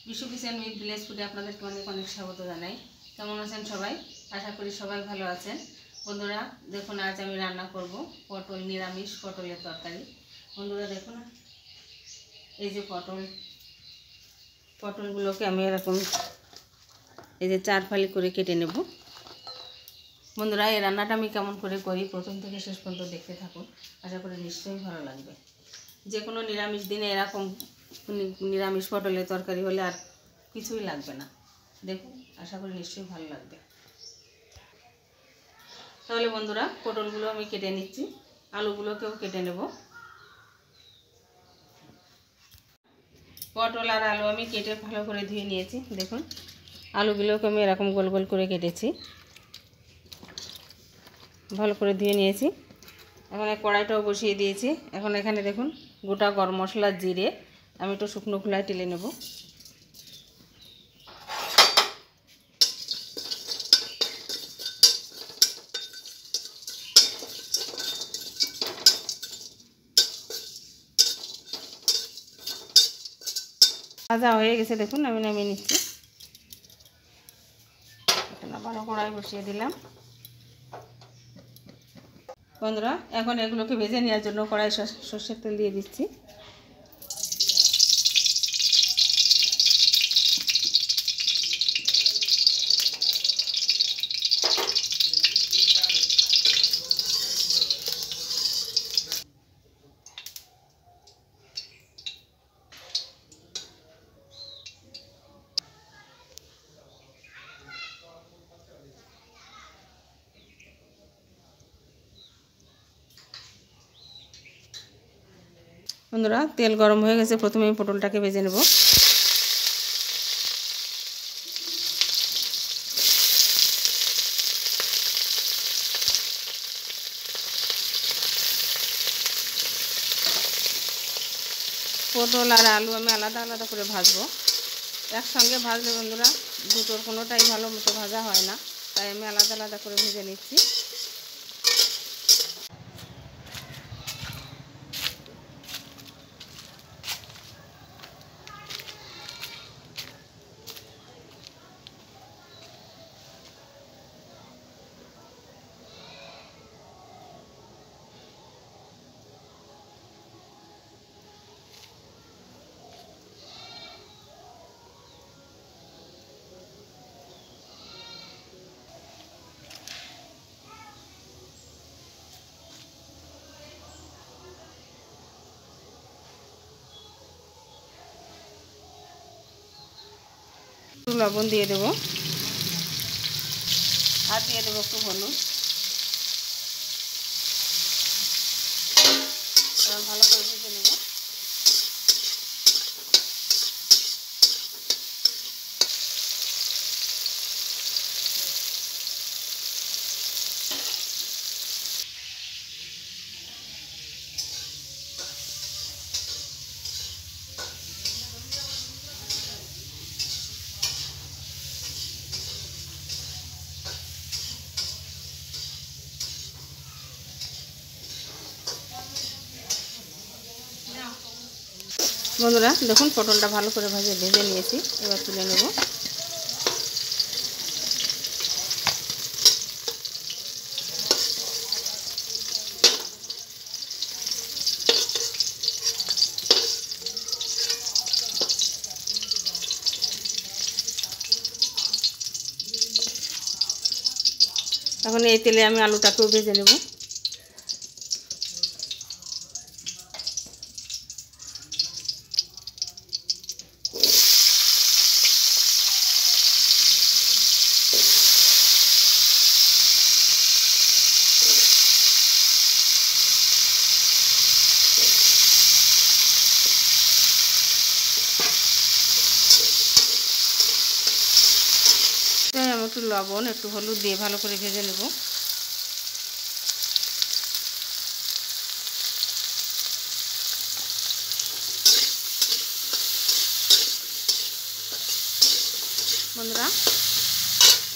Bishu kitchen with village ফুডে আপনাদেরকে অনেক অনেক স্বাগত জানাই। কেমন আছেন সবাই? আশা করি সবাই ভালো আছেন। বন্ধুরা দেখুন, আজ আমি রান্না করব পটল, নিরামিষ পটলের তরকারি। বন্ধুরা দেখুন, এই যে পটলগুলোকে আমি এরকম এই যে 4 ফালি করে কেটে নেব। বন্ধুরা এই রান্নাটা আমি কেমন করে করি প্রথম থেকে শেষ পর্যন্ত দেখতে থাকুন, আশা করি নিশ্চয়ই ভালো লাগবে। যে কোনো নিরামিষ দিনে এরকম নিরামিষ পটলের তরকারি হলে আর কিছুই লাগবে না। দেখুন, আশা করি নিশ্চয়ই ভালো লাগবে। তাহলে বন্ধুরা পটলগুলো আমি কেটে নিচ্ছি, আলুগুলোকেও কেটে নেব। পটল আর আলু আমি কেটে ভালো করে ধুয়ে নিয়েছি। দেখুন, আলুগুলোকে আমি এরকম গোল গোল করে কেটেছি, ভালো করে ধুয়ে নিয়েছি। এখন কড়াইটাও বসিয়ে দিয়েছি। এখন এখানে দেখুন গোটা গরম মশলা, জিরে আমি একটু শুকনো খোলায় টেলে নেব। ভাজা হয়ে গেছে, দেখুন আমি নামিয়ে নিচ্ছি। আবারও কড়াই বসিয়ে দিলাম। বন্ধুরা এখন এগুলোকে ভেজে নেওয়ার জন্য কড়াই সর্ষের তেল দিয়ে দিচ্ছি। বন্ধুরা তেল গরম হয়ে গেছে, প্রথমে আমি পটলটাকে ভেজে নেব। পটল আর আলু আমি আলাদা আলাদা করে ভাজবো। একসঙ্গে ভাজলে বন্ধুরা দুটোর কোনোটাই ভালো মতো ভাজা হয় না, তাই আমি আলাদা আলাদা করে ভেজে নিচ্ছি। লবণ দিয়ে দেবো আর দিয়ে দেবো একটু হলুদ। ভালো করে ভেজে নেব। বন্ধুরা দেখুন পটলটা ভালো করে ভেজে নিয়েছি, এবার তুলে নেব। এখন এই তেলে আমি আলুটাকেও ভেজে নেব। আমি একটু লবণ, একটু হলুদ দিয়ে ভালো করে ভেজে নেব। বন্ধুরা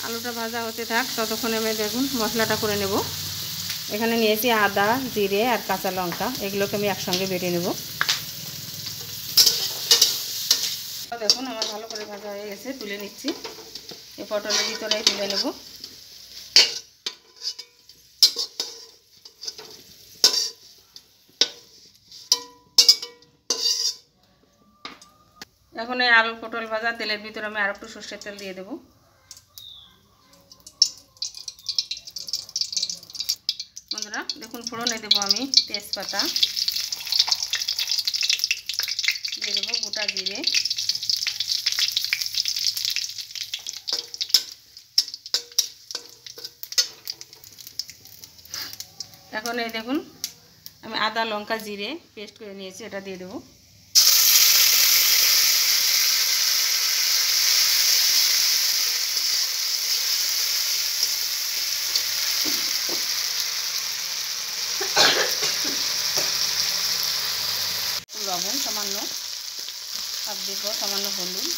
আলুটা ভাজা হতে থাক, ততক্ষণে আমি দেখুন মশলাটা করে নেব। এখানে নিয়েছি আদা, জিরে আর কাঁচা লঙ্কা, এগুলোকে আমি একসঙ্গে বেটে নেব। দেখুন আমার ভালো করে ভাজা হয়ে গেছে, তুলে নিচ্ছি। এই পটলের ভিতরে তুলে নেব। এখন এই আলু পটল ভাজা তেলের ভিতরে আমি আর একটু সর্ষের তেল দিয়ে দেবো। বন্ধুরা দেখুন ফোড়নে দেবো আমি তেজপাতা, দিয়ে দেবো গোটা জিরে, এখন এই দেখুন আমি আদা লঙ্কা জিরে পেস্ট করে নিয়েছি, এটা দিয়ে দেবো। লবণ সামান্য, আর দেবো সামান্য হলুদ,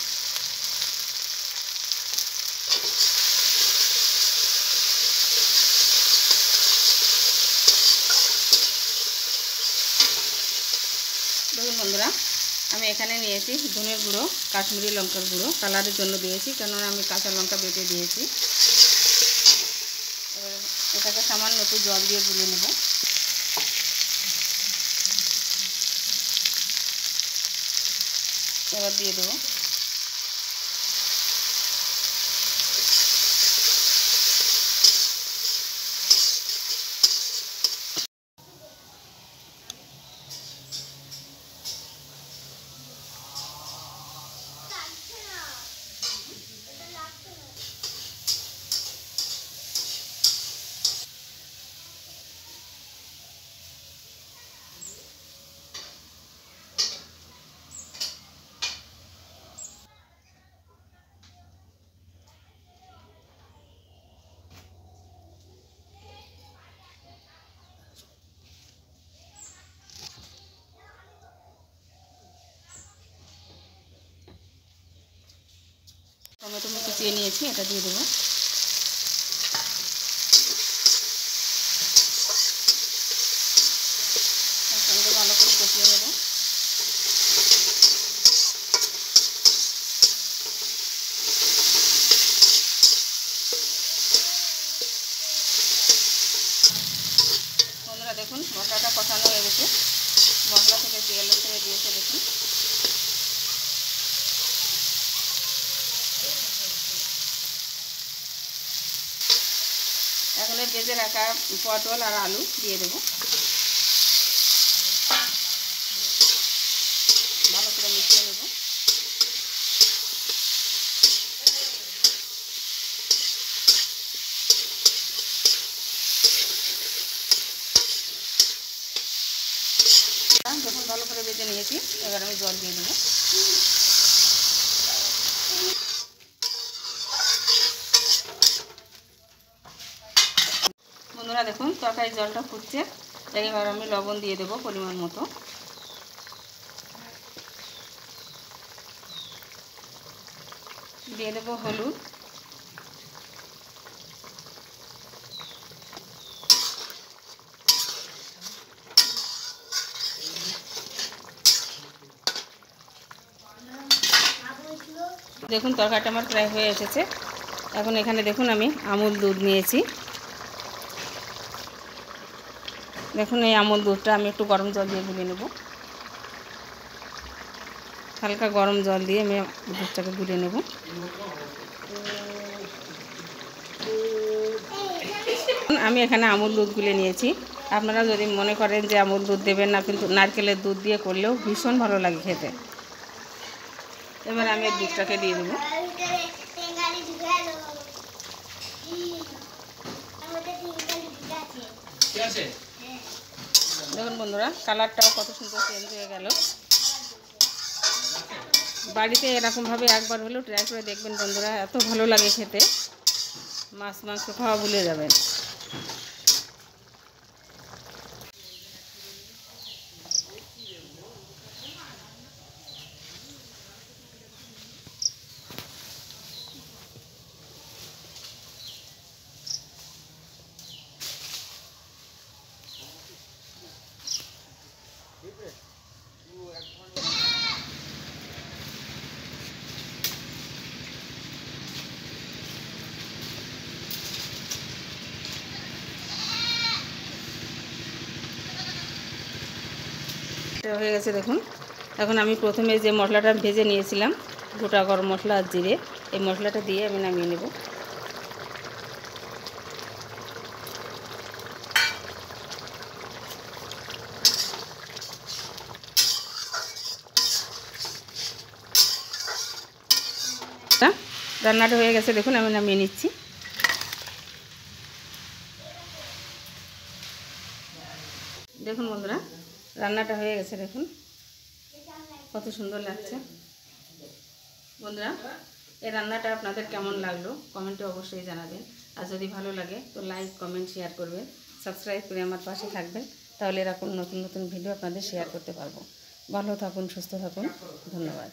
দেখুন বন্ধুরা আমি এখানে নিয়েছি ধনের গুঁড়ো, কাশ্মীরি লঙ্কার গুঁড়ো, কালারের জন্য দিয়েছি, কেননা আমি কাঁচা লঙ্কা বেটে দিয়েছি। এবার এটাকে সামান্য একটু জল দিয়ে গুলে নেব। এবার দিয়ে দেবো টমেটো কুচিয়ে নিয়েছি, এটা দিয়ে দেবো। তার সঙ্গে ভালো করে কষিয়ে নেব। বন্ধুরা দেখুন মশলাটা কষানো হয়ে গেছে, মশলা থেকে তেল ছেড়ে দিয়েছে দেখুন। এখন ভেজে রাখা পটল আর আলু দিয়ে দেবো, ভালো করে মিশিয়ে নেব। যখন ভালো করে ভেজে নিয়েছি এবার আমি জল দিয়ে দেবো। বন্ধুরা দেখুন তরকারির জলটা ফুটছে, এবার আমি লবণ দিয়ে দেবো পরিমাণ মতো। দিয়ে দেবো হলুদ, দেখুন তরকারিটা আমার প্রায় হয়ে এসেছে। এখন এখানে দেখুন আমি আমুল দুধ নিয়েছি। দেখুন এই আমুল দুধটা আমি একটু গরম জল দিয়ে গুলে নেব। হালকা গরম জল দিয়ে আমি দুধটাকে গুলে নেব। আমি এখানে আমুল দুধ গুলে নিয়েছি। আপনারা যদি মনে করেন যে আমুল দুধ দেবেন না, কিন্তু নারকেলের দুধ দিয়ে করলেও ভীষণ ভালো লাগে খেতে। এবার আমি এই দুধটাকে দিয়ে দেবো। দেখুন বন্ধুরা কালারটাও কত সুন্দর চেঞ্জ হয়ে গেল। বাড়িতে এরকমভাবে একবার হলেও ট্রাই করে দেখবেন বন্ধুরা, এত ভালো লাগে খেতে, মাছ মাংস খাওয়া ভুলে যাবেন। ভাজা হয়ে গেছে দেখুন। এখন আমি প্রথমে যে মশলাটা ভেজে নিয়েছিলাম, গোটা গরম মশলা আর জিরে, এই মশলাটা দিয়ে আমি নামিয়ে নেব। রান্নাটা হয়ে গেছে দেখুন, আমি নামিয়ে নিচ্ছি। দেখুন বন্ধুরা, রান্নাটা হয়ে গেছে দেখুন, কত সুন্দর লাগছে। বন্ধুরা, এই রান্নাটা আপনাদের কেমন লাগলো কমেন্টে অবশ্যই জানাবেন। আর যদি ভালো লাগে তো লাইক, কমেন্ট, শেয়ার করবেন, সাবস্ক্রাইব করে আমার পাশে থাকবেন। তাহলে এরকম নতুন নতুন ভিডিও আপনাদের শেয়ার করতে পারবো। ভালো থাকুন, সুস্থ থাকুন, ধন্যবাদ।